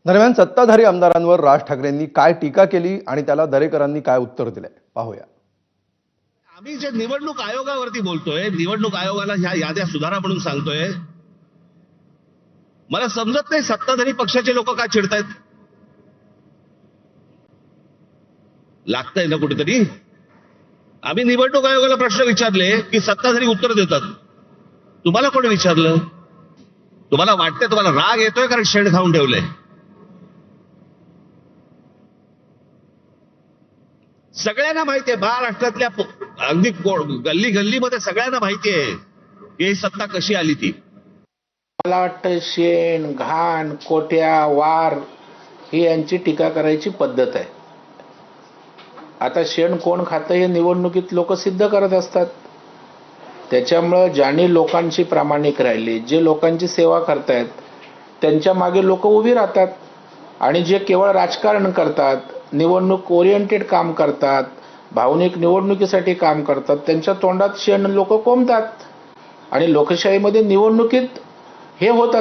दरम्यान सत्ताधारी आमदारांवर राज ठाकरेंनी काय टीका केली आणि त्याला दरेकरांनी काय उत्तर दिलंय पाहूया। आम्ही जे निवडणूक आयोगावरती बोलतोय, निवडणूक आयोगाला ह्या याद्या सुधारा म्हणून सांगतोय, मला समजत नाही सत्ताधारी पक्षाचे लोक का चिडतायत। लागतंय ना कुठेतरी। आम्ही निवडणूक आयोगाला प्रश्न विचारले की सत्ताधारी उत्तर देतात। तुम्हाला कोणी विचारलं? तुम्हाला वाटतंय, तुम्हाला राग येतोय कारण शेण खाऊन ठेवलंय। सगळ्यांना माहितीये, महाराष्ट्रातल्या अगदी गल्ली गल्लीमध्ये सगळ्यांना माहितीये की ही सत्ता कशी आली ती। मला वाटतं शेण, घाण, कोट्या, वार ही यांची टीका करायची पद्धत आहे। आता शेण कोण खातं हे निवडणुकीत लोक सिद्ध करत असतात। त्याच्यामुळे ज्यांनी लोकांची प्रामाणिक राहिली, जे लोकांची सेवा करतायत, त्यांच्या मागे लोक उभी राहतात। आणि जे केवळ राजकारण करतात, निवडणूक ओरिएंटेड काम करतात, भावनिक निवडणुकीसाठी काम करतात, त्यांच्या तोंडात शेण लोक कोंबतात। आणि लोकशाहीमध्ये निवडणुकीत हे होतं।